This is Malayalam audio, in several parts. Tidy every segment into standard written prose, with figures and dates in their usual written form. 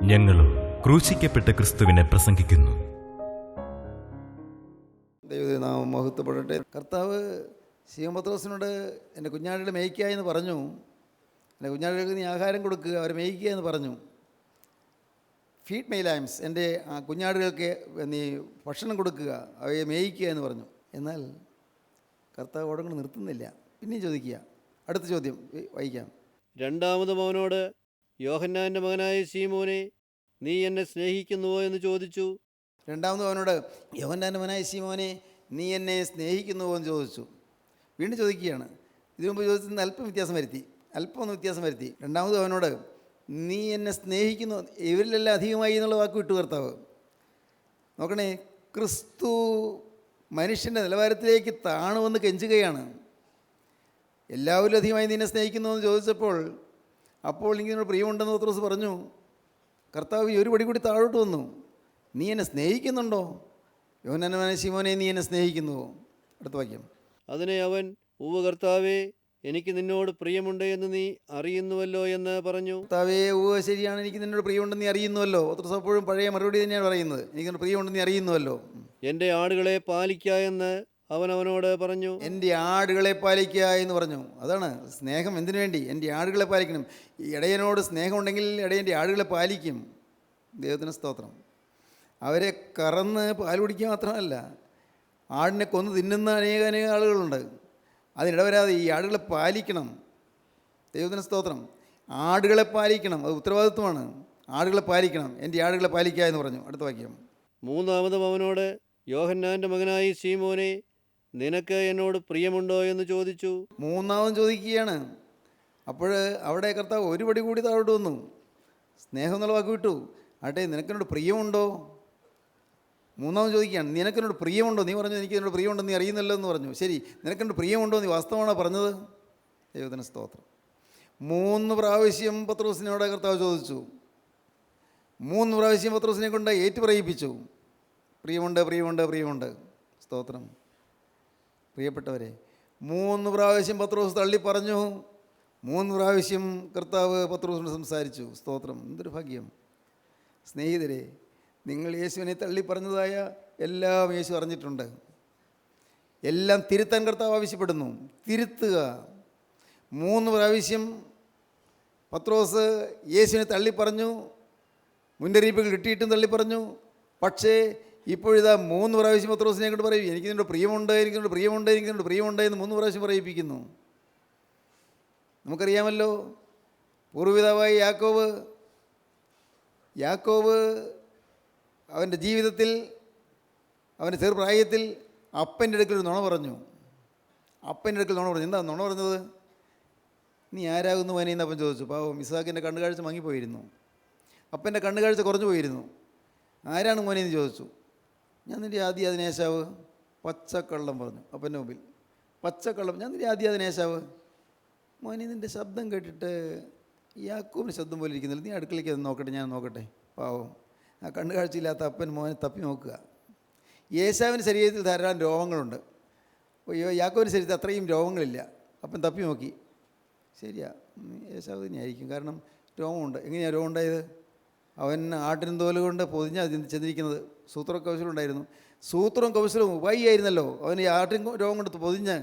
ഞങ്ങളും ക്രൂശിക്കപ്പെട്ട ക്രിസ്തുവിനെ പ്രസംഗിക്കുന്നു. ദൈവനാമം മഹത്വപ്പെടട്ടെ. കർത്താവ് ശിമോൻ പത്രോസിനോട് എൻ്റെ കുഞ്ഞാടുകളെ മേയ്ക്കുക എന്ന് പറഞ്ഞു. എൻ്റെ കുഞ്ഞാടുകൾക്ക് നീ ആഹാരം കൊടുക്കുക, അവരെ മേയ്ക്കുക എന്ന് പറഞ്ഞു. ഫീഡ് മൈ ലാംസ്, എൻ്റെ കുഞ്ഞാടുകൾക്ക് നീ ഭക്ഷണം കൊടുക്കുക, അവയെ മേയ്ക്കുക എന്ന് പറഞ്ഞു. എന്നാൽ കർത്താവ് അവിടെ കൊണ്ട് നിർത്തുന്നില്ല, പിന്നെയും ചോദിക്കുക. അടുത്ത ചോദ്യം വായിക്കാം. രണ്ടാമതും അവനോട്, യോഹന്നാൻ്റെ മകനായ ശീമോനെ, നീ എന്നെ സ്നേഹിക്കുന്നുവോ എന്ന് ചോദിച്ചു. രണ്ടാമതും അവനോട്, യോഹന്നാൻ്റെ മകനായ ശീമോനെ, നീ എന്നെ സ്നേഹിക്കുന്നുവോ എന്ന് ചോദിച്ചു. വീണ്ടും ചോദിക്കുകയാണ്. ഇതിനു മുമ്പ് ചോദിച്ചതിന് അല്പം വ്യത്യാസം വരുത്തി. രണ്ടാമതും അവനോട്, നീ എന്നെ സ്നേഹിക്കുന്നു, ഇവരിലെല്ലാം അധികമായി എന്നുള്ള വാക്ക് വിട്ടു കർത്താവ്. നോക്കണേ, ക്രിസ്തു മനുഷ്യൻ്റെ നിലവാരത്തിലേക്ക് താണുവന്ന് കെഞ്ചുകയാണ്. എല്ലാവരും അധികമായി നിന്നെ സ്നേഹിക്കുന്നു എന്ന് ചോദിച്ചപ്പോൾ, അപ്പോൾ എനിക്കിനോട് പ്രിയമുണ്ടെന്ന് പത്രോസ് പറഞ്ഞു. കർത്താവ് ഒരു പടി കൂടി താഴോട്ട് വന്നു. നീ എന്നെ സ്നേഹിക്കുന്നുണ്ടോ? യോഹന്നാൻ്റെ മകനായ ശീമോനെ, നീ എന്നെ സ്നേഹിക്കുന്നുവോ? അടുത്ത വാക്യം. അതിനെ അവൻ, ഉവ്വ് കർത്താവേ, എനിക്ക് നിന്നോട് പ്രിയമുണ്ട് എന്ന് നീ അറിയുന്നുവല്ലോ എന്ന് പറഞ്ഞു. കർത്താവേ, ഉവ്വ് ശരിയാണ്, എനിക്ക് നിന്നോട് പ്രിയമുണ്ടെന്ന് നീ അറിയുന്നുവല്ലോ. പത്രോസ് അപ്പോഴും പഴയ മറുപടി തന്നെയാണ് പറയുന്നത്, എനിക്ക് നിന്നോട് പ്രിയമുണ്ടെന്ന് നീ അറിയുന്നുവല്ലോ. എൻ്റെ ആടുകളെ പാലിക്കുക എന്ന് അവൻ അവനോട് പറഞ്ഞു. എൻ്റെ ആടുകളെ പാലിക്കുക എന്ന് പറഞ്ഞു. അതാണ് സ്നേഹം. എന്തിനു വേണ്ടി? എൻ്റെ ആടുകളെ പാലിക്കണം. ഈ ഇടയനോട് സ്നേഹമുണ്ടെങ്കിൽ ഇടയൻ്റെ ആടുകളെ പാലിക്കും. ദൈവത്തിന് സ്തോത്രം. അവരെ കറന്ന് പാൽ കുടിക്കുക മാത്രമല്ല, ആടിനെ കൊന്ന് തിന്നുന്ന അനേക ആളുകളുണ്ട്. അതിനിടവരാതെ ഈ ആടുകളെ പാലിക്കണം. ദൈവത്തിന് സ്തോത്രം. ആടുകളെ പാലിക്കണം, അത് ഉത്തരവാദിത്വമാണ്. ആടുകളെ പാലിക്കണം. എൻ്റെ ആടുകളെ പാലിക്കുക എന്ന് പറഞ്ഞു. അടുത്ത വാക്യം. മൂന്നാമതും അവനോട്, യോഹന്നാൻ്റെ മകനായി ശീമോനെ, നിനക്ക് എന്നോട് പ്രിയമുണ്ടോ എന്ന് ചോദിച്ചു. മൂന്നാമതും ചോദിക്കുകയാണ്. അപ്പോൾ അവിടെ കർത്താവ് ഒരു പടി കൂടി താഴോട്ട് വന്നു. സ്നേഹം എന്നുള്ള വാക്ക് വിട്ടു. ആട്ടെ, നിനക്കെന്നോട് പ്രിയമുണ്ടോ? മൂന്നാമത് ചോദിക്കുകയാണ്, നിനക്കെന്നോട് പ്രിയമുണ്ടോ? നീ പറഞ്ഞു എനിക്ക് എന്നോട് പ്രിയമുണ്ടോ നീ അറിയുന്നല്ലോ എന്ന് പറഞ്ഞു. ശരി, നിനക്കെന്നോട് പ്രിയമുണ്ടോ? നീ വാസ്തവമാണോ പറഞ്ഞത്? ദൈവത്തിന് സ്തോത്രം. 3 പ്രാവശ്യം പത്രോസിനോട് കർത്താവ് ചോദിച്ചു. 3 പ്രാവശ്യം പത്രോസിനെ കൊണ്ട് ഏറ്റുപറയിപ്പിച്ചു. പ്രിയമുണ്ട്. സ്തോത്രം. പ്രിയപ്പെട്ടവരെ, 3 പ്രാവശ്യം പത്രോസ് തള്ളി പറഞ്ഞു. 3 പ്രാവശ്യം കർത്താവ് പത്രോസിനോട് സംസാരിച്ചു. സ്തോത്രം. എന്തൊരു ഭാഗ്യം. സ്നേഹിതരെ, നിങ്ങൾ യേശുവിനെ തള്ളി പറഞ്ഞതായ എല്ലാം യേശു അറിഞ്ഞിട്ടുണ്ട്. എല്ലാം തിരുത്താൻ കർത്താവ് ആവശ്യപ്പെടുന്നു. തിരുത്തുക. 3 പ്രാവശ്യം പത്രോസ് യേശുവിനെ തള്ളി പറഞ്ഞു. മുന്നറിയിപ്പുകൾ കിട്ടിയിട്ടും തള്ളി പറഞ്ഞു. പക്ഷേ ഇപ്പോഴിതാ 3 പ്രാവശ്യം പത്രോസിനെ കൊണ്ട് പറയും, എനിക്ക് നിന്നോട് പ്രിയമുണ്ട് എന്ന് 3 പ്രാവശ്യം പറയിപ്പിക്കുന്നു. നമുക്കറിയാമല്ലോ, പൂർവ്വപിതാവായ യാക്കോബ് അവൻ്റെ ജീവിതത്തിൽ, അവൻ്റെ ചെറുപ്രായത്തിൽ അപ്പൻ്റെ അടുക്കൽ ഒരു നുണ പറഞ്ഞു. എന്താ നുണ പറഞ്ഞത്? നീ ആരാകുന്നു മോനെ എന്ന് അപ്പൻ ചോദിച്ചു. പാവം ഇസ്ഹാക്കിൻ്റെ കണ്ണുകാഴ്ച മങ്ങിപ്പോയിരുന്നു, അപ്പൻ്റെ കണ്ണുകാഴ്ച കുറഞ്ഞു പോയിരുന്നു. ആരാണ് മോനെ എന്ന് ചോദിച്ചു. ഞാൻ നിൻ്റെ ആദ്യ ഏശാവ്. പച്ചക്കള്ളം പറഞ്ഞു അപ്പൻ്റെ മുമ്പിൽ. പച്ചക്കള്ളം, ഞാൻ നിൻ്റെ ആദ്യ ഏശാവ്. മോനെ നിൻ്റെ ശബ്ദം കേട്ടിട്ട് യാക്കോബിൻ്റെ ശബ്ദം പോലെ ഇരിക്കുന്നില്ല, നീ അടുക്കളയ്ക്ക് അത് നോക്കട്ടെ, ഞാൻ നോക്കട്ടെ. പാവം ആ കണ്ണുകാഴ്ചയില്ലാത്ത അപ്പൻ മോനെ തപ്പി നോക്കുക. ഏശാവിൻ്റെ ശരീരത്തിൽ ധാരാളം രോഗങ്ങളുണ്ട്, യാക്കോബിൻ്റെ ശരീരത്തിൽ അത്രയും രോഗങ്ങളില്ല. അപ്പൻ തപ്പി നോക്കി, ശരിയാ ഏശാവ് തന്നെയായിരിക്കും, കാരണം രോഗമുണ്ട്. എങ്ങനെയാണ് രോഗം ഉണ്ടായത്? അവൻ ആട്ടിൻ തോല് കൊണ്ട് പൊതിഞ്ഞാണ് ചെന്നിരിക്കുന്നത്. സൂത്രവും കൗശലവും ഉണ്ടായിരുന്നു. സൂത്രവും കൗശലവും ഉപായിയായിരുന്നല്ലോ. അവൻ ഈ ആട്ടിൻ രോഗം കൊണ്ട് പൊതിഞ്ഞ്,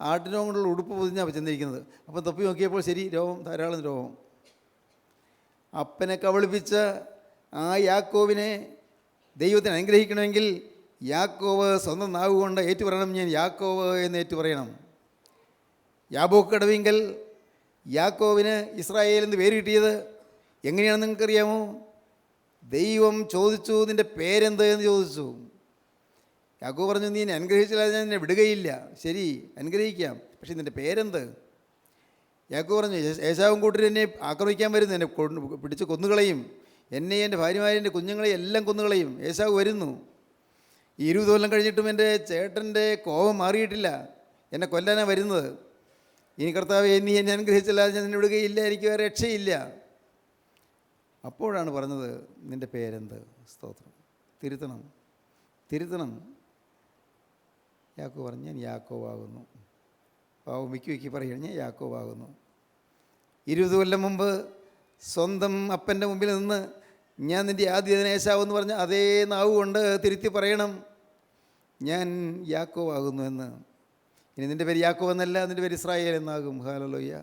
ആട്ടിൻ രോഗം കൊണ്ടുള്ള ഉടുപ്പ് പൊതിഞ്ഞാണ് ചെന്നിരിക്കുന്നത്. അപ്പം തപ്പി നോക്കിയപ്പോൾ ശരി, രോഗം, ധാരാളം രോഗം. അപ്പനെ കബളിപ്പിച്ച ആ യാക്കോബിനെ ദൈവത്തിന് അനുഗ്രഹിക്കണമെങ്കിൽ യാക്കോബ് സ്വന്തം നാവ് കൊണ്ട് ഏറ്റു പറയണം, ഞാൻ യാക്കോബ് എന്ന് ഏറ്റു പറയണം. യാബോക്ക് കടവിങ്കൽ യാക്കോബിന് ഇസ്രായേൽ എന്ന് പേര് കിട്ടിയത് എങ്ങനെയാണെന്ന് നിങ്ങൾക്കറിയാമോ? ദൈവം ചോദിച്ചു, നിൻ്റെ പേരെന്ത് എന്ന് ചോദിച്ചു. യാക്കോബ് പറഞ്ഞു, നീ എന്നെ അനുഗ്രഹിച്ചാൽ ഞാൻ നിന്നെ വിടുകയില്ല. ശരി, അനുഗ്രഹിക്കാം, പക്ഷേ നിൻ്റെ പേരെന്ത്? യാക്കോബ് പറഞ്ഞു, ഏശാവും കൂട്ടർ എന്നെ ആക്രമിക്കാൻ വരുന്നു, എന്നെ പിടിച്ച് കൊന്നുകളയും, എന്നെ, എൻ്റെ ഭാര്യമാരെ, എൻ്റെ കുഞ്ഞുങ്ങളെ എല്ലാം കൊന്നുകളയും. ഏശാവ് വരുന്നു. 20 കൊല്ലം കഴിഞ്ഞിട്ടും എൻ്റെ ചേട്ടൻ്റെ കോപം മാറിയിട്ടില്ല, എന്നെ കൊല്ലാനാണ് വരുന്നത്. ഇനി കർത്താവേ, നീ എന്നെ അനുഗ്രഹിച്ചല്ലാതെ ഞാൻ നിന്നെ വിടുകയില്ല, എനിക്ക് വേറെ രക്ഷയില്ല. അപ്പോഴാണ് പറഞ്ഞത്, നിൻ്റെ പേരെന്ത്? സ്തോത്രം. തിരുത്തണം. യാക്കോബ് പറഞ്ഞു, ഞാൻ യാക്കോബാകുന്നു. പാവം വിക്കി പറയുകയാണ്, ഞാൻ യാക്കോബാകുന്നു. 20 കൊല്ലം മുമ്പ് സ്വന്തം അപ്പൻ്റെ മുമ്പിൽ നിന്ന് ഞാൻ നിൻ്റെ ആദ്യ ഏശാവെന്ന് പറഞ്ഞ അതേ നാവ് കൊണ്ട് തിരുത്തി പറയണം, ഞാൻ യാക്കോബാകുന്നു എന്ന്. ഇനി നിൻ്റെ പേര് യാക്കോബ് എന്നല്ല, നിൻ്റെ പേര് ഇസ്രായേൽ എന്നാകും. ഹല്ലേലൂയ.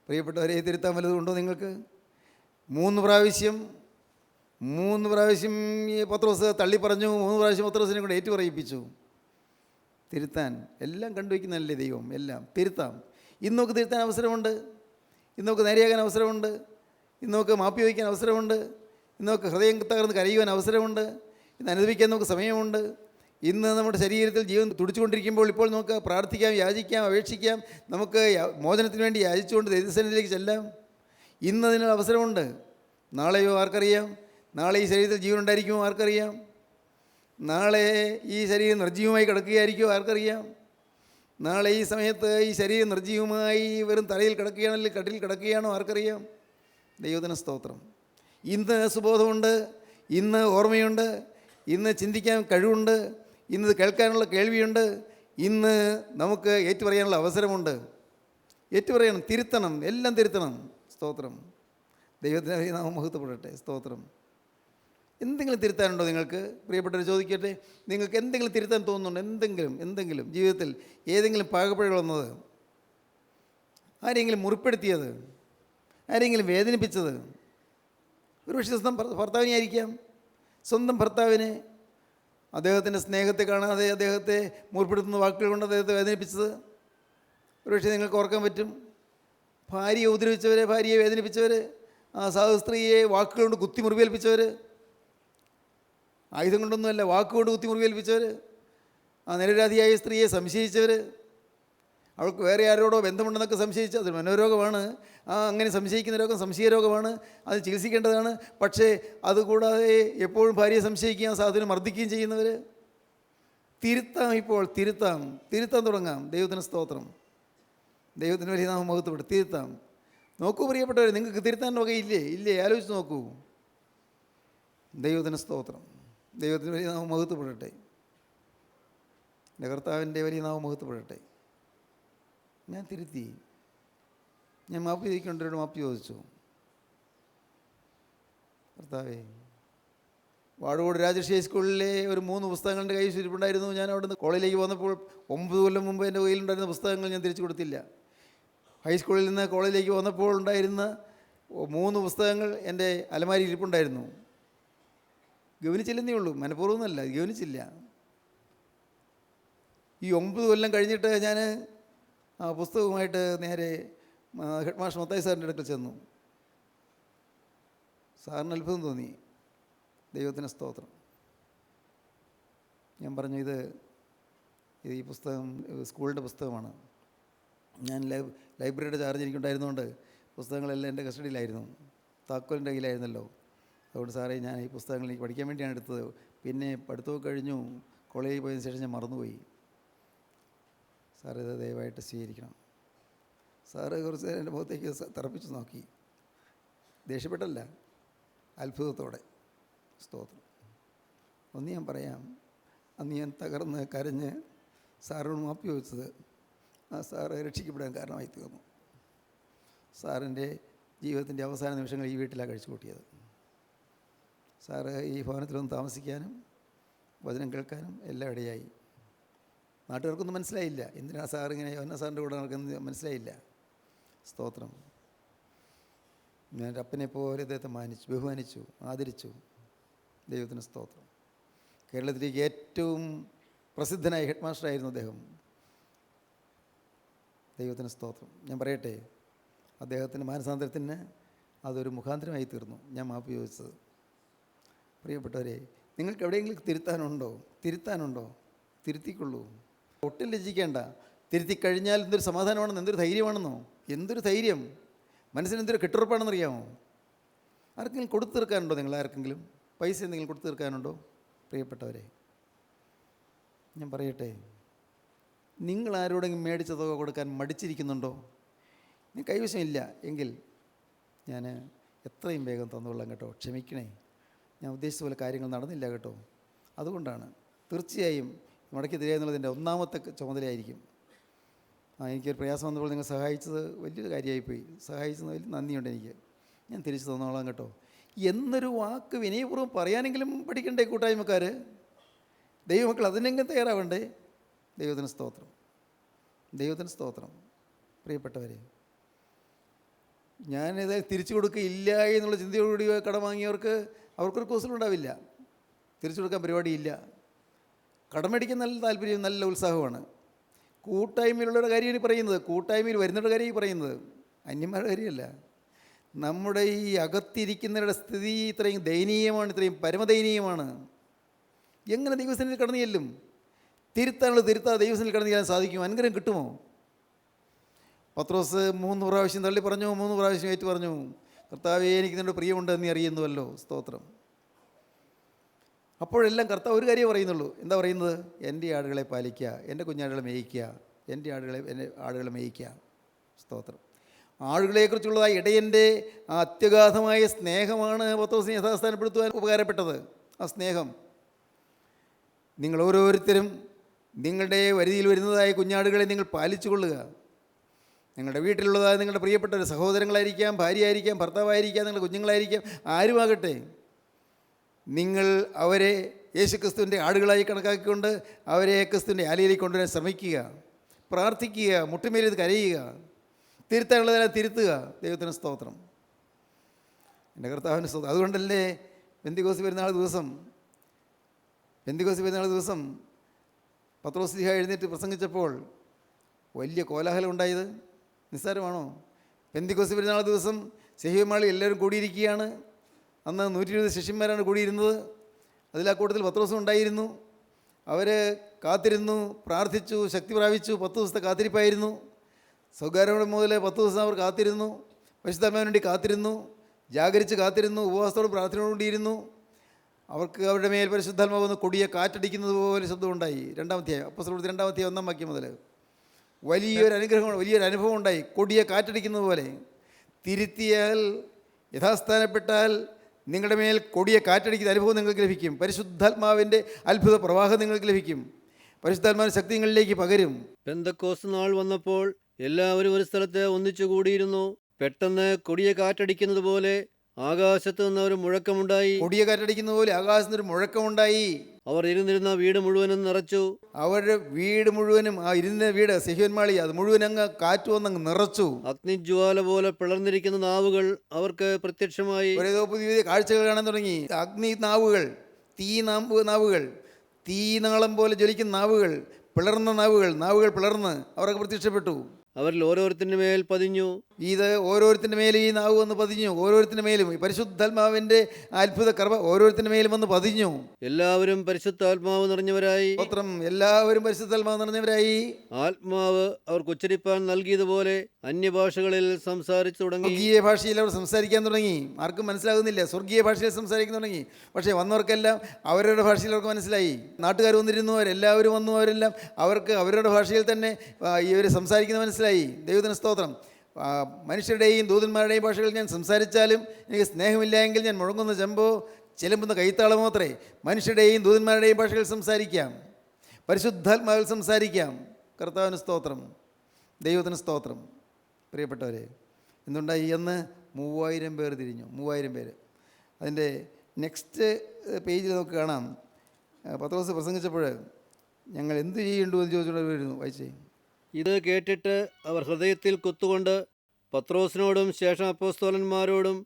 പ്രിയപ്പെട്ടവരെ, തിരുത്താൻ വല്ലതുണ്ടോ നിങ്ങൾക്ക്? 3 പ്രാവശ്യം ഈ പത്രോസ് തള്ളി പറഞ്ഞു, 3 പ്രാവശ്യം പത്രോസിനെ കൊണ്ട് ഏറ്റു പറയിപ്പിച്ചു. തിരുത്താൻ എല്ലാം കണ്ടുവയ്ക്കുന്നതല്ലേ ദൈവം, എല്ലാം തിരുത്താം. ഇന്ന് നമുക്ക് തിരുത്താൻ അവസരമുണ്ട്, ഇന്ന് നമുക്ക് നേരെയാകാൻ അവസരമുണ്ട്, ഇന്ന് നമുക്ക് മാപ്പി വയ്ക്കാൻ അവസരമുണ്ട്, ഇന്ന് നമുക്ക് ഹൃദയം തകർന്ന് കരയുവാൻ അവസരമുണ്ട്, ഇന്ന് അനുഭവിക്കാൻ നമുക്ക് സമയമുണ്ട്. ഇന്ന് നമ്മുടെ ശരീരത്തിൽ ജീവൻ തുടിച്ചുകൊണ്ടിരിക്കുമ്പോൾ ഇപ്പോൾ നമുക്ക് പ്രാർത്ഥിക്കാം, യാചിക്കാം, അപേക്ഷിക്കാം, നമുക്ക് മോചനത്തിന് വേണ്ടി യാചിച്ചുകൊണ്ട് ദൈവസന്നിധിയിലേക്ക് ചെല്ലാം. ഇന്ന് അതിനുള്ള അവസരമുണ്ട്. നാളെയോ ആർക്കറിയാം? നാളെ ഈ ശരീരത്തിൽ ജീവൻ ഉണ്ടായിരിക്കുമോ ആർക്കറിയാം? നാളെ ഈ ശരീരം നിർജ്ജീവമായി കിടക്കുകയായിരിക്കുമോ ആർക്കറിയാം? നാളെ ഈ സമയത്ത് ഈ ശരീരം നിർജ്ജീവമായി വെറും തലയിൽ കിടക്കുകയാണെങ്കിൽ കട്ടിൽ കിടക്കുകയാണോ ആർക്കറിയാം? ദൈവത്തിന് സ്തോത്രം. ഇന്ന് സുബോധമുണ്ട്, ഇന്ന് ഓർമ്മയുണ്ട്, ഇന്ന് ചിന്തിക്കാൻ കഴിവുണ്ട്, ഇന്ന് കേൾക്കാനുള്ള കേൾവിയുണ്ട്, ഇന്ന് നമുക്ക് ഏറ്റുപറയാനുള്ള അവസരമുണ്ട്. ഏറ്റുപറയണം, തിരുത്തണം, എല്ലാം തിരുത്തണം. സ്തോത്രം. ദൈവത്തിൻ്റെ നാമം മഹത്വപ്പെടട്ടെ. സ്തോത്രം. എന്തെങ്കിലും തിരുത്താനുണ്ടോ നിങ്ങൾക്ക്? പ്രിയപ്പെട്ടവർ ചോദിക്കട്ടെ, നിങ്ങൾക്ക് എന്തെങ്കിലും തിരുത്താൻ തോന്നുന്നുണ്ടോ? എന്തെങ്കിലും ജീവിതത്തിൽ ഏതെങ്കിലും പാകപ്പിഴകൾ വന്നത്, ആരെങ്കിലും മുറിപ്പെടുത്തിയത്, ആരെങ്കിലും വേദനിപ്പിച്ചത്? ഒരുപക്ഷെ സ്വന്തം ഭർത്താവിനെ ആയിരിക്കാം. സ്വന്തം ഭർത്താവിനെ അദ്ദേഹത്തിൻ്റെ സ്നേഹത്തെ കാണാതെ അദ്ദേഹത്തെ മുറിപ്പെടുത്തുന്ന വാക്കുകൾ കൊണ്ട് അദ്ദേഹത്തെ വേദനിപ്പിച്ചത് ഒരുപക്ഷെ നിങ്ങൾക്ക് ഓർക്കാൻ പറ്റും. ഭാര്യയെ ഉപദ്രവിച്ചവർ, ഭാര്യയെ വേദനിപ്പിച്ചവർ, ആ സാധു സ്ത്രീയെ വാക്കുകൾ കൊണ്ട് കുത്തി മുറിവേൽപ്പിച്ചവർ, ആയുധം കൊണ്ടൊന്നുമല്ല, വാക്കുകൊണ്ട് കുത്തി മുറിവേൽപ്പിച്ചവർ, ആ നിരപരാധിയായ സ്ത്രീയെ സംശയിച്ചവർ, അവൾക്ക് വേറെ ആരോടോ ബന്ധമുണ്ടെന്നൊക്കെ സംശയിച്ച്, അത് മനോരോഗമാണ്. അങ്ങനെ സംശയിക്കുന്ന രോഗം സംശയരോഗമാണ്, അത് ചികിത്സിക്കേണ്ടതാണ്. പക്ഷേ അതുകൂടാതെ എപ്പോഴും ഭാര്യയെ സംശയിക്കുകയും സാധുവിനെ മർദ്ദിക്കുകയും ചെയ്യുന്നവർ. തിരുത്താം, ഇപ്പോൾ തിരുത്താൻ തുടങ്ങാം. ദൈവത്തിന് സ്തോത്രം. ദൈവത്തിന് വലിയ നാമം മഹത്വപ്പെടും. തിരുത്താം. നോക്കൂ പ്രിയപ്പെട്ടവർ, നിങ്ങൾക്ക് തിരുത്താൻ വകയില്ലേ? ആലോചിച്ച് നോക്കൂ. ദൈവത്തിന് സ്തോത്രം. ദൈവത്തിന് വലിയ നാമം മഹത്വപ്പെടട്ടെ. എൻ്റെ കർത്താവിൻ്റെ വലിയ നാമം മഹത്വപ്പെടട്ടെ. ഞാൻ തിരുത്തി. ഞാൻ മാപ്പ് ചോദിക്കേണ്ടവരോട് മാപ്പ് ചോദിച്ചു. കർത്താവേ, വാഴോട് രാജശ്രീ ഹൈസ്കൂളിലെ ഒരു 3 പുസ്തകങ്ങളുടെ കയ്യിൽ ചുരുപ്പുണ്ടായിരുന്നു. ഞാൻ അവിടെ നിന്ന് കോളേജിലേക്ക് വന്നപ്പോൾ 9 കൊല്ലം മുമ്പ് എൻ്റെ കയ്യിലുണ്ടായിരുന്ന പുസ്തകങ്ങൾ ഞാൻ തിരിച്ചു കൊടുത്തില്ല. ഹൈസ്കൂളിൽ നിന്ന് കോളേജിലേക്ക് വന്നപ്പോൾ ഉണ്ടായിരുന്ന 3 പുസ്തകങ്ങൾ എൻ്റെ അലമാരി ഇരിപ്പുണ്ടായിരുന്നു. ഗവനിച്ചില്ലെന്നേ ഉള്ളൂ, മനഃപൂർവ്വമൊന്നുമല്ല, ഗവനിച്ചില്ല. ഈ 9 കൊല്ലം കഴിഞ്ഞിട്ട് ഞാൻ ആ പുസ്തകവുമായിട്ട് നേരെ ഹെഡ് മാസ്റ്റർ മത്തായി സാറിൻ്റെ അടുക്കൽ ചെന്നു. സാറിന് അത്ഭുതം തോന്നി. ദൈവത്തിന് സ്തോത്രം. ഞാൻ പറഞ്ഞു ഇത് ഈ പുസ്തകം സ്കൂളിൻ്റെ പുസ്തകമാണ്. ഞാൻ ലൈബ്രറിയുടെ ചാർജ് എനിക്കുണ്ടായിരുന്നുകൊണ്ട് പുസ്തകങ്ങളെല്ലാം എൻ്റെ കസ്റ്റഡിയിലായിരുന്നു, താക്കോലിൻ്റെ കയ്യിലായിരുന്നല്ലോ. അതുകൊണ്ട് സാറേ ഞാൻ ഈ പുസ്തകങ്ങൾ എനിക്ക് പഠിക്കാൻ വേണ്ടിയാണ് എടുത്തത്. പിന്നെ പഠിത്തമൊക്കെ കഴിഞ്ഞു, കോളേജിൽ പോയതിന് ശേഷം ഞാൻ മറന്നുപോയി. സാറ് ഇത് ദയവായിട്ട് സ്വീകരിക്കണം. സാറ് കുറച്ച് നേരം എൻ്റെ മുഖത്തേക്ക് തറപ്പിച്ച് നോക്കി, ദേഷ്യപ്പെട്ടല്ല, അത്ഭുതത്തോടെ. സ്തോത്രം. ഒന്ന് ഞാൻ പറയാം, അന്ന് ഞാൻ തകർന്ന് കരഞ്ഞ് സാറിനോട് മാപ്പി ചോദിച്ചത് ആ സാറ് രക്ഷിക്കപ്പെടാൻ കാരണമായി തീർന്നു. സാറിൻ്റെ ജീവിതത്തിൻ്റെ അവസാന നിമിഷങ്ങൾ ഈ വീട്ടിലാണ് കഴിച്ചു കൂട്ടിയത്. സാറ് ഈ ഭവനത്തിലൊന്ന് താമസിക്കാനും വചനം കേൾക്കാനും എല്ലാം ഇടയായി. നാട്ടുകാർക്കൊന്നും മനസ്സിലായില്ല എന്തിനാണ് സാറിങ്ങനെ യോഹന്നാൻ സാറിൻ്റെ കൂടെ നടക്കുന്നത്, മനസ്സിലായില്ല. സ്തോത്രം. ഞാൻ അപ്പനെ പോലെ അദ്ദേഹത്തെ ബഹുമാനിച്ചു, ആദരിച്ചു. ദൈവത്തിന് സ്തോത്രം. കേരളത്തിലേക്ക് ഏറ്റവും പ്രസിദ്ധനായ ഹെഡ് മാസ്റ്ററായിരുന്നു അദ്ദേഹം. ദൈവത്തിന് സ്തോത്രം. ഞാൻ പറയട്ടെ, അദ്ദേഹത്തിൻ്റെ മാനസാന്തരത്തിന് അതൊരു മുഖാന്തരമായി തീർന്നു ഞാൻ മാപ്പ് ചോദിച്ചത്. പ്രിയപ്പെട്ടവരെ, നിങ്ങൾക്ക് എവിടെയെങ്കിലും തിരുത്താനുണ്ടോ? തിരുത്തിക്കൊള്ളൂ. ഒട്ടും ലജ്ജിക്കേണ്ട. തിരുത്തി കഴിഞ്ഞാൽ എന്തൊരു സമാധാനമാണെന്നോ, എന്തൊരു ധൈര്യമാണെന്നോ, എന്തൊരു ധൈര്യം, മനസ്സിന് എന്തൊരു കെട്ടുറപ്പാണെന്നറിയാമോ? ആർക്കെങ്കിലും കൊടുത്തു തീർക്കാനുണ്ടോ? നിങ്ങൾ ആർക്കെങ്കിലും പൈസ എന്തെങ്കിലും കൊടുത്തു തീർക്കാനുണ്ടോ? പ്രിയപ്പെട്ടവരെ, ഞാൻ പറയട്ടെ, നിങ്ങൾ ആരോടെങ്കിലും മേടിച്ച തുക കൊടുക്കാൻ മടിച്ചിരിക്കുന്നുണ്ടോ? നീ കൈവശമില്ല എങ്കിൽ ഞാൻ എത്രയും വേഗം തന്നുകൊള്ളാം കേട്ടോ. ക്ഷമിക്കണേ, ഞാൻ ഉദ്ദേശിച്ച പോലെ കാര്യങ്ങൾ നടന്നില്ല കേട്ടോ. അതുകൊണ്ടാണ് തീർച്ചയായും മുടക്കി തരിക എന്നുള്ളതിൻ്റെ ഒന്നാമത്തെ ചുമതലയായിരിക്കും. എനിക്കൊരു പ്രയാസം വന്നപ്പോൾ നിങ്ങൾ സഹായിച്ചത് വലിയൊരു കാര്യമായിപ്പോയി. സഹായിച്ചത് വലിയ നന്ദിയുണ്ട് എനിക്ക്. ഞാൻ തിരിച്ചു തന്നോളാം കേട്ടോ എന്നൊരു വാക്ക് വിനയപൂർവ്വം പറയാനെങ്കിലും പഠിക്കണ്ടേ കൂട്ടായ്മക്കാർ? ദൈവമക്കൾ അതിനെങ്കിലും തയ്യാറാവണ്ടേ? ദൈവത്തിന് സ്തോത്രം. ദൈവത്തിന് സ്തോത്രം. പ്രിയപ്പെട്ടവരെ, ഞാനിത് തിരിച്ചു കൊടുക്കുകയില്ല എന്നുള്ള ചിന്തയോടുകൂടി കടം വാങ്ങിയവർക്ക് അവർക്കൊരു കൂസലുണ്ടാവില്ല. തിരിച്ചു കൊടുക്കാൻ പരിപാടിയില്ല. കടമേടിക്കാൻ നല്ല താല്പര്യം, നല്ല ഉത്സാഹമാണ്. കൂട്ടായ്മയിലുള്ളവരുടെ കാര്യമാണ് പറയുന്നത്, കൂട്ടായ്മയിൽ വരുന്നവരുടെ കാര്യം പറയുന്നത്, അന്യന്മാരുടെ കാര്യമല്ല. നമ്മുടെ ഈ അകത്തിരിക്കുന്നവരുടെ സ്ഥിതി ഇത്രയും ദയനീയമാണ്, ഇത്രയും പരമദയനീയമാണ്. എങ്ങനെ ദൈവസന്നിധിയിൽ കടന്നു ചെല്ലും? തിരുത്താതെ ദൈവസന്നിധിയിൽ കടന്നു ചെല്ലാൻ സാധിക്കും? അനുഗ്രഹം കിട്ടുമോ? പത്രോസ് 3 പ്രാവശ്യം തള്ളി പറഞ്ഞു, 3 പ്രാവശ്യം ഏറ്റു പറഞ്ഞു, കർത്താവേ എനിക്ക് നിന്നോട് പ്രിയമുണ്ട് എന്ന് നീ അറിയുന്നുവല്ലോ. സ്തോത്രം. അപ്പോഴെല്ലാം കർത്താവ് ഒരു കാര്യം പറയുന്നുള്ളൂ. എന്താ പറയുന്നത്? എൻ്റെ ആടുകളെ പാലിക്കുക, എൻ്റെ കുഞ്ഞാടുകളെ മേയിക്കുക, എൻ്റെ ആടുകളെ മേയിക്കുക. സ്തോത്രം. ആടുകളെക്കുറിച്ചുള്ളതായ ഇടയൻ്റെ ആ അത്യഗാധമായ സ്നേഹമാണ് പത്രോസിനെ യഥാസ്ഥാനപ്പെടുത്തുവാൻ ഉപകാരപ്പെട്ടത്. ആ സ്നേഹം നിങ്ങൾ ഓരോരുത്തരും നിങ്ങളുടെ വരുതിയിൽ വരുന്നതായ കുഞ്ഞാടുകളെ നിങ്ങൾ പാലിച്ചു കൊള്ളുക. നിങ്ങളുടെ വീട്ടിലുള്ളതായ നിങ്ങളുടെ പ്രിയപ്പെട്ട ഒരു സഹോദരങ്ങളായിരിക്കാം, ഭാര്യയായിരിക്കാം, ഭർത്താവായിരിക്കാം, നിങ്ങളുടെ കുഞ്ഞുങ്ങളായിരിക്കാം, ആരുമാകട്ടെ, നിങ്ങൾ അവരെ യേശുക്രിസ്തുവിൻ്റെ ആടുകളായി കണക്കാക്കിക്കൊണ്ട് അവരെ ക്രിസ്തുവിൻ്റെ ആലയിലേക്ക് കൊണ്ടുവരാൻ ശ്രമിക്കുക, പ്രാർത്ഥിക്കുക, മുട്ടുമേലിത് കരയുക, തിരുത്താനുള്ളതെല്ലാം തിരുത്തുക. ദൈവത്തിന് സ്തോത്രം. എൻ്റെ കർത്താവിന് സ്തോത്രം. അതുകൊണ്ടല്ലേ പെന്തിക്കോസ്ത് പെരുന്നാൾ ദിവസം പത്രോസ് ശ്ലീഹ എഴുന്നേറ്റ് പ്രസംഗിച്ചപ്പോൾ വലിയ കോലാഹലം ഉണ്ടായത് നിസ്സാരമാണോ? പെന്തിക്കോസ്ത് പെരുന്നാൾ ദിവസം ശഹീമാളിൽ എല്ലാവരും കൂടിയിരിക്കുകയാണ്. അന്ന് 120 ശിഷ്യന്മാരാണ് കൂടിയിരുന്നത്. അതിൽ ആ കൂട്ടത്തിൽ പത്രോസും ഉണ്ടായിരുന്നു. അവർ കാത്തിരുന്നു, പ്രാർത്ഥിച്ചു, ശക്തി പ്രാപിച്ചു. 10 ദിവസത്തെ കാത്തിരിപ്പായിരുന്നു. സ്വകാര്യം മുതൽ 10 ദിവസം അവർ കാത്തിരുന്നു, പരിശുദ്ധാത്മാവിന് വേണ്ടി കാത്തിരുന്നു, ജാഗരിച്ച് കാത്തിരുന്നു, ഉപവാസത്തോടും പ്രാർത്ഥനയോടുകൂടിയിരുന്നു. അവർക്ക് അവരുടെ മേൽ പരിശുദ്ധാത്മാവ് വന്ന് കൊടിയ കാറ്റടിക്കുന്നത് പോലെ ശബ്ദമുണ്ടായി. 2-ാം അധ്യായം, അപ്പോസ്തലപ്രവൃത്തി 2-ാം അധ്യായം 1-ാം വാക്യം മുതൽ വലിയൊരു അനുഭവം ഉണ്ടായി. കൊടിയ കാറ്റടിക്കുന്നത് പോലെ. തിരുത്തിയാൽ, യഥാസ്ഥാനപ്പെട്ടാൽ നിങ്ങളുടെ മേൽ കൊടിയ കാറ്റടിക്കുന്ന അനുഭവം നിങ്ങൾക്ക് ലഭിക്കും. പരിശുദ്ധാത്മാവിൻ്റെ അത്ഭുത പ്രവാഹം നിങ്ങൾക്ക് ലഭിക്കും. പരിശുദ്ധാത്മാവിൻ്റെ ശക്തി നിങ്ങളിലേക്ക് പകരും. പെന്തക്കോസ്ത് നാൾ വന്നപ്പോൾ എല്ലാവരും ഒരു സ്ഥലത്ത് ഒന്നിച്ചു കൂടിയിരുന്നു. പെട്ടെന്ന് കൊടിയ കാറ്റടിക്കുന്നത് പോലെ ആകാശത്ത് നിന്ന് ഒരു മുഴക്കമുണ്ടായി. കൊടിയ കാറ്റടിക്കുന്ന പോലെ ആകാശത്ത് ഒരു മുഴക്കമുണ്ടായി. അവർ ഇരുന്നിരുന്ന വീട് മുഴുവനും നിറച്ചു. അവരുടെ വീട് മുഴുവനും, ആ ഇരുന്ന വീട് സെഹ്യോൻമാളി, അത് മുഴുവൻ അങ്ങ് കാറ്റ് വന്നങ്ങ് നിറച്ചു. അഗ്നിജ്വാല പോലെ പിളർന്നിരിക്കുന്ന നാവുകൾ അവർക്ക് പ്രത്യക്ഷമായി. ഓരോ പുതിയ കാഴ്ചകൾ കാണാൻ തുടങ്ങി. അഗ്നി നാവുകൾ, നാവുകൾ, തീനാളം പോലെ ജ്വലിക്കുന്ന നാവുകൾ, പിളർന്ന നാവുകൾ പിളർന്ന് അവർക്ക് പ്രത്യക്ഷപ്പെട്ടു. അവരിൽ ഓരോരുത്തരുടെ മേൽ പതിഞ്ഞു. ഇത് ഓരോരുത്തരുടെ മേലും ഈ നാവ് വന്ന് പതിഞ്ഞു. ഓരോരുത്തരുടെ മേലും ഈ പരിശുദ്ധാത്മാവിൻ്റെ അത്ഭുത കൃപ ഓരോരുത്തരുടെ മേലും വന്ന് പതിഞ്ഞു. എല്ലാവരും പരിശുദ്ധാത്മാവ് നിറഞ്ഞവരായി. സ്തോത്രം. എല്ലാവരും പരിശുദ്ധാത്മാവ് നിറഞ്ഞവരായി. ആത്മാവ് അവർക്ക് ഉച്ചരിപ്പാൻ നൽകിയതുപോലെ അന്യഭാഷകളിൽ സംസാരിച്ചു തുടങ്ങി. സ്വർഗീയ ഭാഷയിൽ അവർ സംസാരിക്കാൻ തുടങ്ങി. ആർക്കും മനസ്സിലാകുന്നില്ല. സ്വർഗീയ ഭാഷയിൽ സംസാരിക്കാൻ തുടങ്ങി. പക്ഷേ വന്നവർക്കെല്ലാം അവരവരുടെ ഭാഷയിൽ അവർക്ക് മനസ്സിലായി. നാട്ടുകാർ വന്നിരുന്നു, അവരെല്ലാവരും വന്നു, അവരെല്ലാം അവർക്ക് അവരുടെ ഭാഷയിൽ തന്നെ ഇവർ സംസാരിക്കുന്നത് മനസ്സിലായി. ദൈവത്തിന് സ്തോത്രം. മനുഷ്യരുടെയും ദൂതന്മാരുടെയും ഭാഷകളിൽ ഞാൻ സംസാരിച്ചാലും എനിക്ക് സ്നേഹമില്ല എങ്കിൽ ഞാൻ മുഴങ്ങുന്ന ചെമ്പോ ചിലമ്പുന്ന കൈത്താളം മാത്രമേ. മനുഷ്യരുടെയും ദൂതന്മാരുടെയും ഭാഷകളിൽ സംസാരിക്കാം, പരിശുദ്ധാത്മാവിൽ സംസാരിക്കാം. കർത്താവിന് സ്തോത്രം, ദൈവത്തിന് സ്തോത്രം. പ്രിയപ്പെട്ടവരെ, എന്തുണ്ടായി? എന്ന് 3000 പേർ തിരിഞ്ഞു. 3000 പേര്. അതിൻ്റെ നെക്സ്റ്റ് പേജിൽ നമുക്ക് കാണാം. പത്രോസ് പ്രസംഗിച്ചപ്പോൾ ഞങ്ങൾ എന്ത് ചെയ്യേണ്ടു എന്ന് ചോദിച്ചുകൊണ്ട് വരുന്നു. വായിച്ചേ. ഇത് കേട്ടിട്ട് അവർ ഹൃദയത്തിൽ കുത്തുകൊണ്ട് പത്രോസിനോടും ശേഷം അപ്പോസ്തലന്മാരോടും,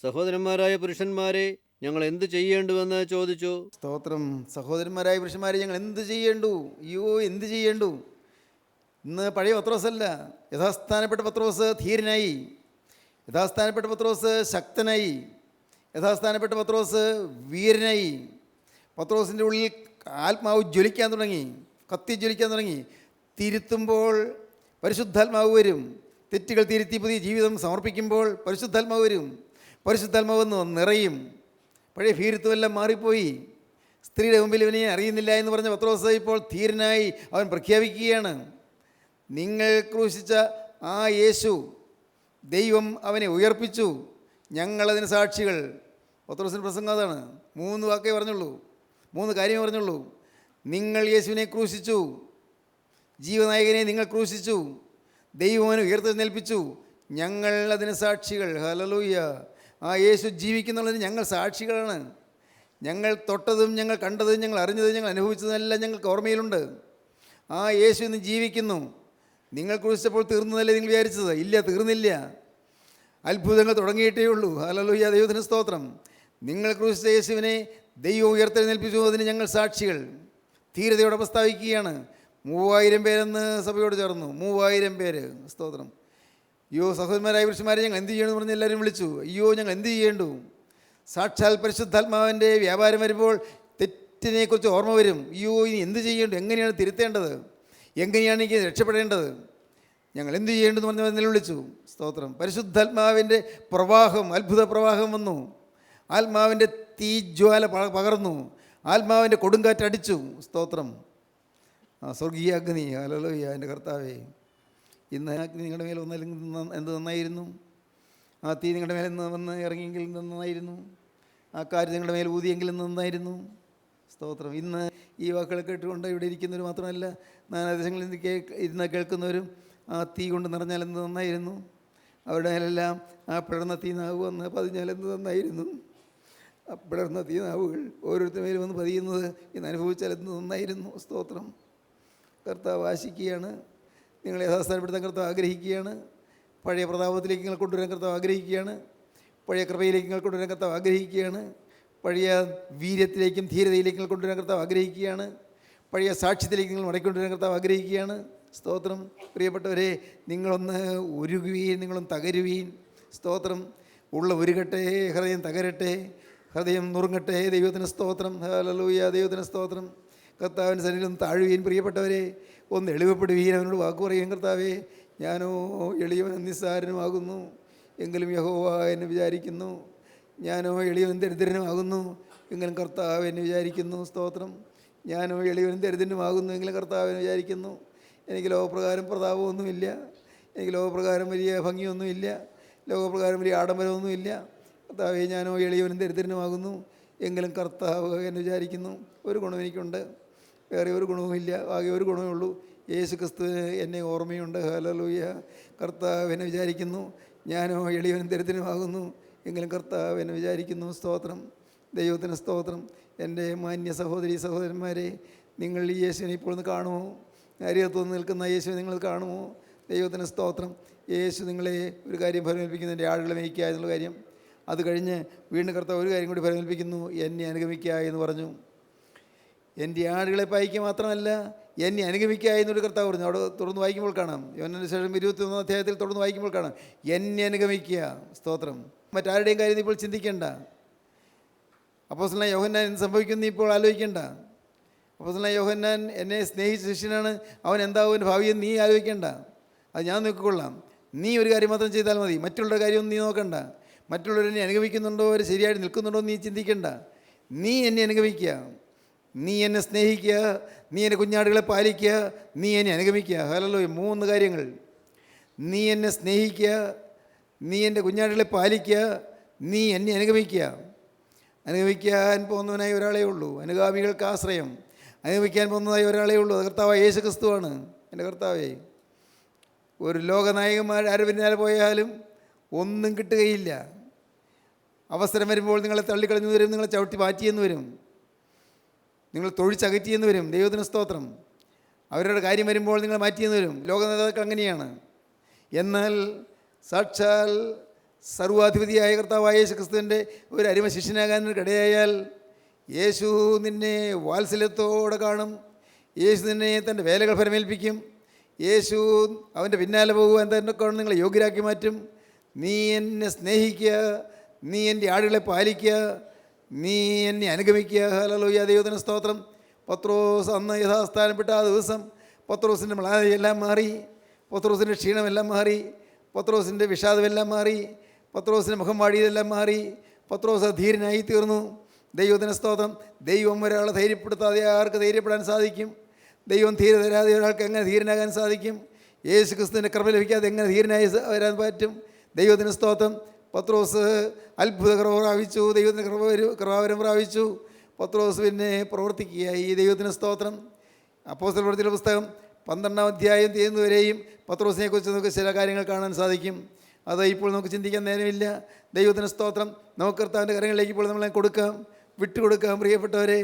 സഹോദരന്മാരായ പുരുഷന്മാരെ, ഞങ്ങൾ എന്ത് ചെയ്യേണ്ടുവെന്ന് ചോദിച്ചു. സ്തോത്രം. സഹോദരന്മാരായ പുരുഷന്മാരെ, ഞങ്ങൾ എന്ത് ചെയ്യേണ്ടു? അയ്യോ, എന്ത് ചെയ്യേണ്ടു? ഇന്ന് പഴയ പത്രോസല്ല. യഥാസ്ഥാനപ്പെട്ട പത്രോസ് ധീരനായി, യഥാസ്ഥാനപ്പെട്ട പത്രോസ് ശക്തനായി, യഥാസ്ഥാനപ്പെട്ട പത്രോസ് വീരനായി. പത്രോസിൻ്റെ ഉള്ളിൽ ആത്മാവ് ജ്വലിക്കാൻ തുടങ്ങി, കത്തി ജ്വലിക്കാൻ തുടങ്ങി. തിരുത്തുമ്പോൾ പരിശുദ്ധാത്മാവ് വരും. തെറ്റുകൾ തിരുത്തി പുതിയ ജീവിതം സമർപ്പിക്കുമ്പോൾ പരിശുദ്ധാത്മാവ് വരും. പരിശുദ്ധാത്മാവ് വന്ന് നിറയും. പഴയ ഭീരുത്വമെല്ലാം മാറിപ്പോയി. സ്ത്രീയുടെ മുമ്പിൽ ഇവനെ അറിയുന്നില്ല എന്ന് പറഞ്ഞ പത്രോസ് ഇപ്പോൾ ധീരനായി അവൻ പ്രഖ്യാപിക്കുകയാണ്, നിങ്ങൾ ക്രൂശിച്ച ആ യേശു, ദൈവം അവനെ ഉയർപ്പിച്ചു, ഞങ്ങളതിന് സാക്ഷികൾ. പത്രോസിൻ്റെ പ്രസംഗം അതാണ്. 3 വാക്കേ പറഞ്ഞുള്ളൂ, 3 കാര്യമേ പറഞ്ഞുള്ളൂ. നിങ്ങൾ യേശുവിനെ ക്രൂശിച്ചു, ജീവനായകനെ നിങ്ങൾ ക്രൂശിച്ചു, ദൈവം അവനെ ഉയർത്തെഴുന്നേൽപ്പിച്ചു, ഞങ്ങൾ അതിന് സാക്ഷികൾ. ഹല്ലേലൂയ. ആ യേശു ജീവിക്കുന്നുള്ളതിന് ഞങ്ങൾ സാക്ഷികളാണ്. ഞങ്ങൾ തൊട്ടതും ഞങ്ങൾ കണ്ടതും ഞങ്ങൾ അറിഞ്ഞതും ഞങ്ങൾ അനുഭവിച്ചതെല്ലാം ഞങ്ങൾക്ക് ഓർമ്മയിലുണ്ട്. ആ യേശു ഇന്ന് ജീവിക്കുന്നു. നിങ്ങൾ ക്രൂശിച്ചപ്പോൾ തീർന്നതല്ലേ നിങ്ങൾ വിചാരിച്ചത്? ഇല്ല, തീർന്നില്ല. അത്ഭുതങ്ങൾ തുടങ്ങിയിട്ടേ ഉള്ളൂ. ഹല്ലേലൂയ, ദൈവത്തിന് സ്തോത്രം. നിങ്ങൾ ക്രൂശിച്ച യേശുവിനെ ദൈവം ഉയർത്തെഴുന്നേൽപ്പിച്ചു, അതിന് ഞങ്ങൾ സാക്ഷികൾ. ധീരതയോടെ പ്രസ്താവിക്കുകയാണ്. 3000 പേരെന്ന് സഭയോട് ചേർന്നു. 3000 പേര്. സ്തോത്രം. അയ്യോ, സഹോദരന്മാരായ പുരുഷന്മാരെ, ഞങ്ങൾ എന്ത് ചെയ്യണമെന്ന് പറഞ്ഞ് എല്ലാവരും വിളിച്ചു. അയ്യോ, ഞങ്ങൾ എന്ത് ചെയ്യേണ്ടു? സാക്ഷാൽ പരിശുദ്ധാത്മാവിൻ്റെ വ്യാപാരം വരുമ്പോൾ തെറ്റിനെക്കുറിച്ച് ഓർമ്മ വരും. അയ്യോ, ഇനി എന്ത് ചെയ്യേണ്ടു? എങ്ങനെയാണ് തിരുത്തേണ്ടത്? എങ്ങനെയാണ് എനിക്ക് രക്ഷപ്പെടേണ്ടത്? ഞങ്ങൾ എന്ത് ചെയ്യേണ്ടെന്ന് പറഞ്ഞ് നിലവിളിച്ചു. സ്തോത്രം. പരിശുദ്ധാത്മാവിൻ്റെ പ്രവാഹം, അത്ഭുത പ്രവാഹം വന്നു. ആത്മാവിൻ്റെ തീജ്വാല പകർന്നു. ആത്മാവിൻ്റെ കൊടുങ്കാറ്റടിച്ചു. സ്തോത്രം. സ്വർഗീയ അഗ്നി. ഹല്ലേലൂയ, എൻ്റെ കർത്താവേ. ഇന്ന് അഗ്നി നിങ്ങളുടെ മേലെ വന്നെങ്കിൽ എന്ത് നന്നായിരുന്നു. ആ തീ നിങ്ങളുടെ മേലെ വന്ന് ഇറങ്ങിയെങ്കിൽ നന്നായിരുന്നു. ആ കാറ്റ് നിങ്ങളുടെ മേലെ ഊതിയെങ്കിൽ നന്നായിരുന്നു. സ്തോത്രം. ഇന്ന് ഈ വാക്കുകൾ കേട്ടുകൊണ്ട് ഇവിടെ ഇരിക്കുന്നവർ മാത്രമല്ല, നാനാദേശങ്ങളിൽ ഇരുന്ന് കേൾക്കുന്നവരും ആ തീ കൊണ്ട് നിറഞ്ഞാൽ എന്ത് നന്നായിരുന്നു. അവരുടെ മേലെല്ലാം ആ പിളർന്ന തീ നാവ് വന്ന് പതിഞ്ഞാൽ എന്ത് നന്നായിരുന്നു. ആ പിളർന്ന തീ നാവുകൾ ഓരോരുത്തരുടെ മേലും വന്ന് പതിയുന്നത് ഇന്ന് അനുഭവിച്ചാൽ എന്ത് നന്നായിരുന്നു. സ്തോത്രം. കർത്താവ് ആശിക്കുകയാണ്. നിങ്ങളെ യഥാസ്ഥാനപ്പെടുത്താൻ കർത്താവ് ആഗ്രഹിക്കുകയാണ്. പഴയ പ്രതാപത്തിലേക്ക് നിങ്ങൾ കൊണ്ടുവരാൻ കർത്താവ് ആഗ്രഹിക്കുകയാണ്. പഴയ കൃപയിലേക്ക് നിങ്ങൾ കൊണ്ടുവരാൻ കർത്താവ് ആഗ്രഹിക്കുകയാണ്. പഴയ വീര്യത്തിലേക്കും ധീരതയിലേക്കും നിങ്ങൾ കൊണ്ടുവരാൻ കർത്താവ് ആഗ്രഹിക്കുകയാണ്. പഴയ സാക്ഷ്യത്തിലേക്ക് നിങ്ങൾ മടക്കിക്കൊണ്ടുവരാൻ കർത്താവ് ആഗ്രഹിക്കുകയാണ്. സ്തോത്രം. പ്രിയപ്പെട്ടവരെ, നിങ്ങളൊന്ന് ഉരുകുവീൻ, നിങ്ങളൊന്ന് തകരുവീൻ. സ്തോത്രം. ഉള്ള ഉരുകട്ടെ, ഹൃദയം തകരട്ടെ, ഹൃദയം നുറുങ്ങട്ടെ. ദൈവത്തിന് സ്തോത്രം. ഹല്ലേലൂയ, ദൈവത്തിന് സ്തോത്രം. കർത്താവിൻ്റെ സന്നിധിയിൽ ഒന്ന് താഴുവീൻ. പ്രിയപ്പെട്ടവരെ, ഒന്ന് എളിവപ്പെടുവീൻ. അവനോട് വാക്ക് പറയുകയും, കർത്താവേ, ഞാനോ എളിയവനും നിസ്സാരനുമാകുന്നു, എങ്കിലും യഹോവ എന്നെ വിചാരിക്കുന്നു. ഞാനോ എളിയവനും ദരിദ്രനുമാകുന്നു, എങ്കിലും കർത്താവ് എന്നെ വിചാരിക്കുന്നു. സ്തോത്രം. ഞാനോ എളിയവനും ദരിദ്രനുമാകുന്നു, എങ്കിലും കർത്താവ് എന്നെ വിചാരിക്കുന്നു. എനിക്ക് ലോകപ്രകാരം പ്രതാപമൊന്നുമില്ല, എനിക്ക് ലോകപ്രകാരം വലിയ ഭംഗിയൊന്നുമില്ല, ലോകപ്രകാരം വലിയ ആഡംബരമൊന്നുമില്ല. കർത്താവേ, ഞാനോ എളിയവനും ദരിദ്രനുമാകുന്നു, എങ്കിലും കർത്താവ് എന്നെ വിചാരിക്കുന്നു. ഒരു ഗുണം എനിക്കുണ്ട്, വേറെ ഒരു ഗുണവുമില്ല. ആകെ ഒരു ഗുണമേ ഉള്ളൂ, യേശു ക്രിസ്തു എന്നെ ഓർമ്മയുണ്ട്. ഹല്ലേലൂയ. കർത്താവ് എന്നെ വിചാരിക്കുന്നു. ഞാനോ എളിയവനും ദരിദ്രനുമാകുന്നു, എങ്കിലും കർത്താവ് എന്നെ വിചാരിക്കുന്നു. സ്തോത്രം. ദൈവത്തിന് സ്തോത്രം. എൻ്റെ മാന്യ സഹോദരി സഹോദരന്മാരെ, നിങ്ങൾ ഈ യേശുവിനെ ഇപ്പോൾ ഒന്ന് കാണുമോ? അരികത്തുനിന്ന് നിൽക്കുന്ന യേശുവിനെ നിങ്ങൾ കാണുമോ? ദൈവത്തിന് സ്തോത്രം. യേശു നിങ്ങളെ ഒരു കാര്യം ഫലമേൽപ്പിക്കുന്നു, എൻ്റെ ആടുകളെ മേയ്ക്കുക എന്നുള്ള കാര്യം. അത് കഴിഞ്ഞ് വീണ്ടും കർത്താവ് ഒരു കാര്യം കൂടി ഫലമേൽപ്പിക്കുന്നു, എന്നെ അനുഗമിക്കുക എന്ന് പറഞ്ഞു. എൻ്റെ ആടുകളെ പായിക്കുക മാത്രമല്ല, എന്നെ അനുഗമിക്കുക എന്നൊരു കർത്താവ് പറഞ്ഞു. അവിടെ തുടർന്ന് വായിക്കുമ്പോൾ കാണാം, യോഹന്നാന്റെ ശേഷം 21 അധ്യായത്തിൽ തുടർന്ന് വായിക്കുമ്പോൾ കാണാം, എന്നെ അനുഗമിക്കുക. സ്തോത്രം. മറ്റാരുടെയും കാര്യം ഇപ്പോൾ ചിന്തിക്കേണ്ട. അപ്പോസ്തലനായ യോഹന്നാൻ എന്ത് സംഭവിക്കുന്നു ഇപ്പോൾ ആലോചിക്കേണ്ട. അപ്പോസ്തലനായ യോഹന്നാൻ എന്നെ സ്നേഹിച്ച ശിഷ്യനാണ്, അവൻ എന്താവും എൻ്റെ ഭാവിയെന്ന് നീ ആലോചിക്കേണ്ട. അത് ഞാൻ നോക്കിക്കൊള്ളാം. നീ ഒരു കാര്യം മാത്രം ചെയ്താൽ മതി, മറ്റുള്ളവരുടെ കാര്യമൊന്നും നീ നോക്കണ്ട. മറ്റുള്ളവരെന്നെ അനുഗമിക്കുന്നുണ്ടോ, അവർ ശരിയായിട്ട് നിൽക്കുന്നുണ്ടോ എന്ന് നീ ചിന്തിക്കേണ്ട. നീ എന്നെ അനുഗമിക്കുക, നീ എന്നെ സ്നേഹിക്കുക, നീ എൻ്റെ കുഞ്ഞാടുകളെ പാലിക്കുക, നീ എന്നെ അനുഗമിക്കുക. ഹല്ലേലൂയ. 3 കാര്യങ്ങൾ. നീ എന്നെ സ്നേഹിക്കുക, നീ എൻ്റെ കുഞ്ഞാടുകളെ പാലിക്കുക, നീ എന്നെ അനുഗമിക്കുക. അനുഗമിക്കാൻ പോകുന്നവനായി ഒരാളേ ഉള്ളൂ, അനുഗാമികൾക്ക് ആശ്രയം. അനുഗമിക്കാൻ പോകുന്നതായി ഒരാളേ ഉള്ളൂ, അത് കർത്താവായ യേശു ക്രിസ്തുവാണ്. എൻ്റെ കർത്താവേ, ഒരു ലോകനായകന്മാർ ആര് പിന്നാലെ പോയാലും ഒന്നും കിട്ടുകയില്ല. അവസരം വരുമ്പോൾ നിങ്ങളെ തള്ളിക്കളഞ്ഞു വരും, നിങ്ങളെ ചവിട്ടി മാറ്റിയെന്ന് വരും, നിങ്ങൾ തൊഴിച്ചകറ്റിയെന്ന് വരും. ദൈവത്തിന് സ്തോത്രം. അവരുടെ കാര്യം വരുമ്പോൾ നിങ്ങൾ മാറ്റിയെന്ന് വരും. ലോക നേതാക്കൾ അങ്ങനെയാണ്. എന്നാൽ സാക്ഷാൽ സർവാധിപതിയായ കർത്താവായ യേശു ക്രിസ്തുവിൻ്റെ ഒരു അരിമ ശിഷ്യനാകാൻ ഇടയായാൽ യേശു നിന്നെ വാത്സല്യത്തോടെ കാണും. യേശു നിന്നെ തൻ്റെ വേലകൾ ഫലമേൽപ്പിക്കും. യേശു അവൻ്റെ പിന്നാലെ പോകുവാൻ തന്നെ കൊണ്ട് നിങ്ങളെ യോഗ്യരാക്കി മാറ്റും. നീ എന്നെ സ്നേഹിക്കുക, നീ എൻ്റെ ആടുകളെ പാലിക്കുക, നീ എന്നെ അനുഗമിക്കുക. ഹല്ലേലൂയ. ദൈവത്തിന് സ്തോത്രം. പത്രോസ് അന്ന് യഥാസ്ഥാനപ്പെട്ട ആ ദിവസം പത്രോസിൻ്റെ മ്ലാനതയെല്ലാം മാറി, പത്രോസിൻ്റെ ക്ഷീണമെല്ലാം മാറി, പത്രോസിൻ്റെ വിഷാദമെല്ലാം മാറി, പത്രോസിൻ്റെ മുഖം വാടിയതെല്ലാം മാറി. പത്രോസ് ധീരനായി തീർന്നു. ദൈവത്തിന് സ്തോത്രം. ദൈവം ഒരാളെ ധൈര്യപ്പെടുത്താതെ ആർക്ക് ധൈര്യപ്പെടാൻ സാധിക്കും? ദൈവം ധീര തരാതെ ഒരാൾക്ക് എങ്ങനെ ധീരനാകാൻ സാധിക്കും? യേശു ക്രിസ്തുവിൻ്റെ കൃപ ലഭിക്കാതെ എങ്ങനെ ധീരനായി വരാൻ പറ്റും? ദൈവത്തിന് സ്തോത്രം. പത്രോസ് അത്ഭുത കൃപ പ്രാപിച്ചു, ദൈവത്തിൻ്റെ കൃപാവരം പ്രാപിച്ചു. പത്രോസ് പിന്നെ പ്രവർത്തിക്കുകയായി. ദൈവത്തിന് സ്തോത്രം. അപ്പോസ്തല പ്രവൃത്തിയുടെ പുസ്തകം 12-ാം അധ്യായം തീരുന്നവരെയും പത്രോസിനെക്കുറിച്ച് നമുക്ക് ചില കാര്യങ്ങൾ കാണാൻ സാധിക്കും. അത് ഇപ്പോൾ നമുക്ക് ചിന്തിക്കാൻ നേരമില്ല. ദൈവത്തിന് സ്തോത്രം. നമുക്ക് കർത്താവിൻ്റെ കരങ്ങളിലേക്ക് ഇപ്പോൾ നമ്മളെ കൊടുക്കാം, വിട്ടുകൊടുക്കാം. പ്രിയപ്പെട്ടവരെ,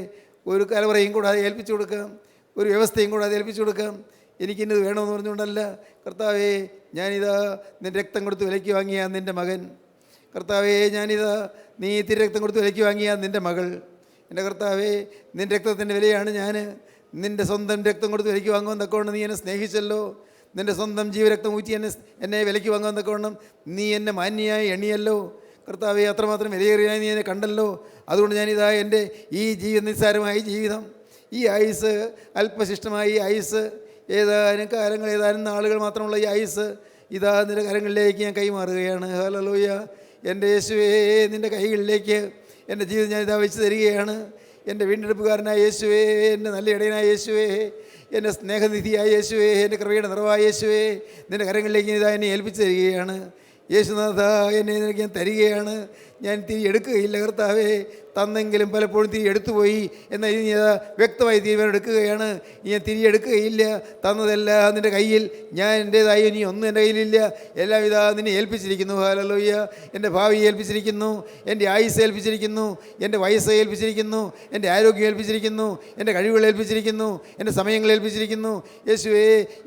ഒരു കലവറയും കൂടാതെ ഏൽപ്പിച്ചു കൊടുക്കാം, ഒരു വ്യവസ്ഥയും കൂടാതെ ഏൽപ്പിച്ചു കൊടുക്കാം. എനിക്കിന്നത് വേണമെന്ന് പറഞ്ഞുകൊണ്ടല്ല. കർത്താവേ, ഞാനിതാ നിൻ്റെ രക്തം കൊടുത്ത് വിലയ്ക്ക് വാങ്ങിയ നിൻ്റെ മകൻ. കർത്താവേ, ഞാനിതാ നീ ഇത്തിരി രക്തം കൊടുത്ത് വിലയ്ക്ക് വാങ്ങിയ നിൻ്റെ മകൾ. എൻ്റെ കർത്താവേ, നിൻ്റെ രക്തത്തിൻ്റെ വിലയാണ് ഞാൻ. നിൻ്റെ സ്വന്തം രക്തം കൊടുത്ത് വിലയ്ക്ക് വാങ്ങുവാൻ തക്കവണ്ണം നീ എന്നെ സ്നേഹിച്ചല്ലോ. നിൻ്റെ സ്വന്തം ജീവരക്തം ഊറ്റി എന്നെ വിലയ്ക്ക് വാങ്ങുവാൻ തക്കവണ്ണം നീ എന്നെ മാന്യമായി എണ്ണിയല്ലോ. കർത്താവേ, അത്രമാത്രം വിലയേറിയായി നീ എന്നെ കണ്ടല്ലോ. അതുകൊണ്ട് ഞാനിതാ എൻ്റെ ഈ നിസ്സാരമായ ജീവിതം, ഈ ആയുസ്, അല്പശിഷ്ടമായ ഈ ആയുസ്, ഏതാനും കാലങ്ങൾ, ഏതാനും നാളുകൾ മാത്രമുള്ള ഈ ആയുസ്, ഇതാ നിൻ്റെ കരങ്ങളിലേക്ക് ഞാൻ കൈമാറുകയാണ്. ഹല്ലേലൂയ. എൻ്റെ യേശുവേ, നിൻ്റെ കൈകളിലേക്ക് എൻ്റെ ജീവിതം ഞാനിതാ വെച്ച് തരികയാണ്. എൻ്റെ വീണ്ടെടുപ്പുകാരനായ യേശുവേ, എൻ്റെ നല്ല ഇടയനായ യേശുവേ, എൻ്റെ സ്നേഹനിധിയായ യേശുവേ, എൻ്റെ കൃപയുടെ നിറവായ യേശുവേ, നിൻ്റെ കരങ്ങളിലേക്ക് ഇതാ എന്നെ ഏൽപ്പിച്ച് തരികയാണ്. യേശുനാഥ, എന്നെ നിനക്ക് ഞാൻ തരികയാണ്. ഞാൻ തിരി എടുക്കുകയില്ല കർത്താവേ. തന്നെങ്കിലും പലപ്പോഴും തിരി എടുത്തുപോയി. എന്നാൽ ഇനി വ്യക്തമായി തീരുമാനം എടുക്കുകയാണ്. ഞാൻ തിരി എടുക്കുകയില്ല. തന്നതെല്ലാം നിൻ്റെ കയ്യിൽ, ഞാൻ എൻ്റേതായി ഇനി ഒന്നും എൻ്റെ കയ്യിലില്ല. എല്ലാം ഇതാ നിന്നെ ഏൽപ്പിച്ചിരിക്കുന്നു. ഹല്ലേലൂയ. എൻ്റെ ഭാവി ഏൽപ്പിച്ചിരിക്കുന്നു, എൻ്റെ ആയുസ് ഏൽപ്പിച്ചിരിക്കുന്നു, എൻ്റെ വയസ്സ് ഏൽപ്പിച്ചിരിക്കുന്നു, എൻ്റെ ആരോഗ്യം ഏൽപ്പിച്ചിരിക്കുന്നു, എൻ്റെ കഴിവുകൾ ഏൽപ്പിച്ചിരിക്കുന്നു, എൻ്റെ സമയങ്ങൾ ഏൽപ്പിച്ചിരിക്കുന്നു. യേശുവേ,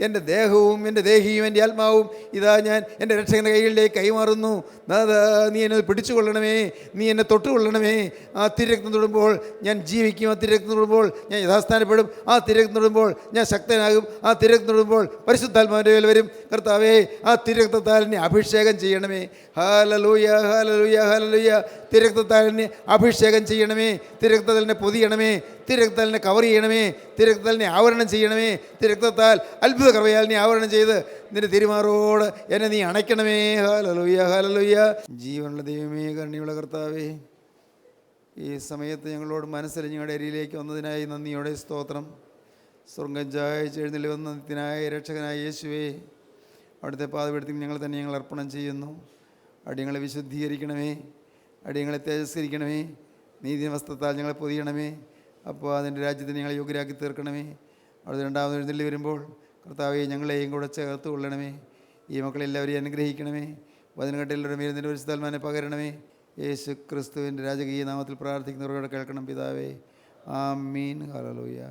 എൻ്റെ ദേഹവും എൻ്റെ ദേഹിയും എൻ്റെ ആത്മാവും ഇതാ ഞാൻ എൻ്റെ രക്ഷകൻ്റെ കൈകളിലേക്ക് കൈമാറുന്നു. നാഥാ, നീ എന്നെ പിടിച്ചുകൊള്ളണമേ, നീ എന്നെ തൊട്ടുകൊള്ളണമേ. ആ തിരക്തം തൊടുമ്പോൾ ഞാൻ ജീവിക്കും. ആ തിരക്തം തൊടുമ്പോൾ ഞാൻ യഥാസ്ഥാനപ്പെടും. ആ തിരക്തം തൊടുമ്പോൾ ഞാൻ ശക്തനാകും. ആ തിരക്തം തൊടുമ്പോൾ പരിശുദ്ധാത്മാവിൻ്റെ മേൽ വരും. കർത്താവേ, ആ തിരക്തത്താൽ എന്നെ അഭിഷേകം ചെയ്യണമേ. Hallelujah, hallelujah, hallelujah. തിരക്തത്താൽ എന്നെ അഭിഷേകം ചെയ്യണമേ. തിരക്തത്താൽ എന്നെ പൊതിയണമേ. തിരക്തത്താൽ എന്നെ കവർ ചെയ്യണമേ. തിരക്തത്താൽ എന്നെ ആവരണം ചെയ്യണമേ. തിരക്തത്താൽ അത്ഭുത കൃപയാൽ എന്നെ ആവരണം ചെയ്ത് നിന്റെ തിരുമാറോട് എന്നെ നീ അണയ്ക്കണമേ. Hallelujah, hallelujah. ജീവനുള്ള ദൈവമേ, കരുണയുള്ള കർത്താവേ, ഈ സമയത്ത് ഞങ്ങളോട് മനസ്സിൽ ഞങ്ങളുടെ അരിയിലേക്ക് വന്നതിനായി നന്ദിയോടെ സ്തോത്രം. സ്വർഗ്ഗം ജയിച്ച് എഴുന്നള്ളി വന്നതിനായ രക്ഷകനായ യേശുവേ, അവിടുത്തെ പാതപീഠത്തിൽ ഞങ്ങൾ തന്നെ ഞങ്ങൾ അർപ്പണം ചെയ്യുന്നു. അടിയങ്ങളെ വിശുദ്ധീകരിക്കണമേ, അടിയങ്ങളെ തേജസ്കരിക്കണമേ, നീതി വസ്ത്രത്താൽ ഞങ്ങളെ പൊതിയണമേ. അപ്പോൾ അതിൻ്റെ രാജ്യത്തിന് ഞങ്ങളെ യോഗ്യരാക്കി തീർക്കണമേ. അവിടുത്തെ രണ്ടാമത് എഴുന്നള്ളി വരുമ്പോൾ കർത്താവെ, ഞങ്ങളെയും കൂടെ ചേർത്ത് കൊള്ളണമേ. ഈ മക്കളെല്ലാവരെയും അനുഗ്രഹിക്കണമേ. വചനകെട്ടിലുടെ മേൽ നിന്റെ പരിശുദ്ധാത്മാവിനെ പകരണമേ. യേശു ക്രിസ്തുവിൻ്റെ രാജകീയ നാമത്തിൽ പ്രാർത്ഥിക്കുന്നവരോട് കേൾക്കണം പിതാവേ. ആമീൻ. ഹല്ലേലൂയ.